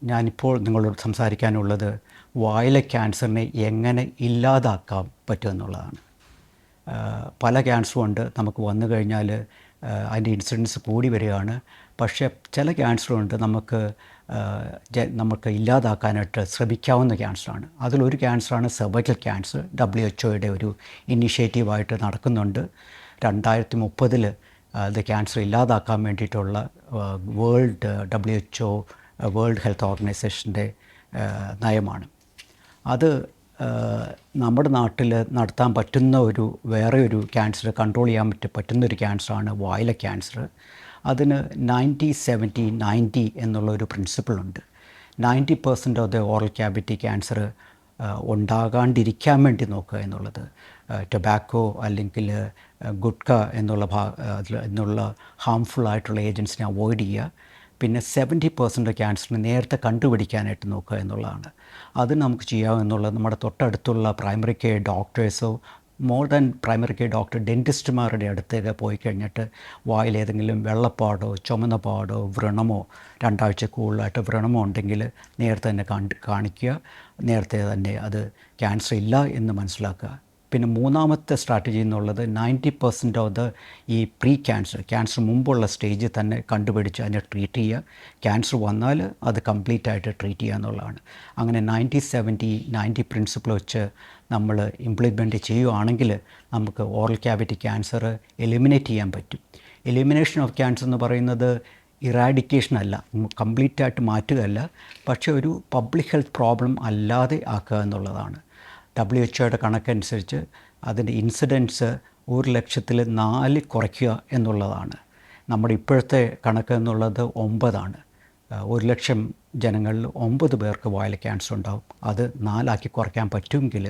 ഞാനിപ്പോൾ നിങ്ങളോട് സംസാരിക്കാനുള്ളത് വായിലെ ക്യാൻസറിനെ എങ്ങനെ ഇല്ലാതാക്കാൻ പറ്റുമെന്നുള്ളതാണ്. പല ക്യാൻസറും ഉണ്ട്, നമുക്ക് വന്നു കഴിഞ്ഞാൽ അതിൻ്റെ ഇൻസിഡൻസ് കൂടി വരികയാണ്. പക്ഷേ ചില ക്യാൻസറുണ്ട് നമുക്ക് ഇല്ലാതാക്കാനായിട്ട് ശ്രമിക്കാവുന്ന ക്യാൻസറാണ്. അതിലൊരു ക്യാൻസറാണ് സെർവൈക്കൽ ക്യാൻസർ. WHO ഒരു ഇനിഷ്യേറ്റീവായിട്ട് നടക്കുന്നുണ്ട്. 2030 ഇത് ക്യാൻസർ ഇല്ലാതാക്കാൻ വേണ്ടിയിട്ടുള്ള WHO വേൾഡ് ഹെൽത്ത് ഓർഗനൈസേഷൻ്റെ നയമാണ്. അത് നമ്മുടെ നാട്ടിൽ നടത്താൻ പറ്റുന്ന വേറെ ഒരു ക്യാൻസർ കൺട്രോൾ ചെയ്യാൻ പറ്റുന്നൊരു ക്യാൻസറാണ് വായിലെ ക്യാൻസർ. അതിന് 90-70-90 എന്നുള്ളൊരു പ്രിൻസിപ്പിളുണ്ട്. 90% of the oral cavity cancer ഉണ്ടാകാണ്ടിരിക്കാൻ വേണ്ടി നോക്കുക എന്നുള്ളത്. ടൊബാക്കോ അല്ലെങ്കിൽ ഗുഡ്ക എന്നുള്ള ഹാംഫുൾ ആയിട്ടുള്ള ഏജൻസിനെ അവോയ്ഡ് ചെയ്യുക. പിന്നെ 70% ക്യാൻസറിന് നേരത്തെ കണ്ടുപിടിക്കാനായിട്ട് നോക്കുക എന്നുള്ളതാണ്. അത് നമുക്ക് ചെയ്യാമെന്നുള്ളത് നമ്മുടെ തൊട്ടടുത്തുള്ള പ്രൈമറി കെയർ ഡോക്ടേഴ്സോ more than primary care doctor ഡെൻറ്റിസ്റ്റുമാരുടെ അടുത്തേക്ക് പോയി കഴിഞ്ഞിട്ട് വായിലേതെങ്കിലും വെള്ളപ്പാടോ ചുമന്ന പാടോ വ്രണമോ 2 ആഴ്ച കൂടുതലായിട്ട് വ്രണമോ ഉണ്ടെങ്കിൽ നേരത്തെ തന്നെ കാണിക്കുക. നേരത്തെ തന്നെ അത് ക്യാൻസർ ഇല്ല എന്ന് മനസ്സിലാക്കുക. പിന്നെ മൂന്നാമത്തെ സ്ട്രാറ്റജി എന്നുള്ളത് 90% ഓഫ് ദ ഈ പ്രീ ക്യാൻസർ മുമ്പുള്ള സ്റ്റേജിൽ തന്നെ കണ്ടുപിടിച്ച് അതിനെ ട്രീറ്റ് ചെയ്യുക. ക്യാൻസർ വന്നാൽ അത് കംപ്ലീറ്റ് ആയിട്ട് ട്രീറ്റ് ചെയ്യുക എന്നുള്ളതാണ്. അങ്ങനെ 90-70-90 പ്രിൻസിപ്പിൾ വെച്ച് നമ്മൾ ഇംപ്ലിമെൻറ്റ് ചെയ്യുകയാണെങ്കിൽ നമുക്ക് ഓറൽ ക്യാവിറ്റി ക്യാൻസർ എലിമിനേറ്റ് ചെയ്യാൻ പറ്റും. എലിമിനേഷൻ ഓഫ് ക്യാൻസർ എന്ന് പറയുന്നത് ഇറാഡിക്കേഷൻ അല്ല, കംപ്ലീറ്റായിട്ട് മാറ്റുകയല്ല, പക്ഷേ ഒരു പബ്ലിക് ഹെൽത്ത് പ്രോബ്ലം അല്ലാതെ ആക്കുക എന്നുള്ളതാണ്. WHO കണക്കനുസരിച്ച് അതിൻ്റെ ഇൻസിഡൻസ് 100,000-4 കുറയ്ക്കുക എന്നുള്ളതാണ്. നമ്മുടെ ഇപ്പോഴത്തെ കണക്ക് എന്നുള്ളത് 9 100,000 ജനങ്ങളിൽ 9 പേർക്ക് വായിലെ ക്യാൻസർ ഉണ്ടാവും. അത് 4 കുറയ്ക്കാൻ പറ്റുമെങ്കിൽ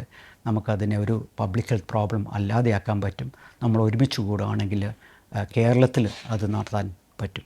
നമുക്കതിനെ ഒരു പബ്ലിക് ഹെൽത്ത് പ്രോബ്ലം അല്ലാതെയാക്കാൻ പറ്റും. നമ്മൾ ഒരുമിച്ച് കൂടുകയാണെങ്കിൽ കേരളത്തിൽ അത് നടത്താൻ പറ്റും.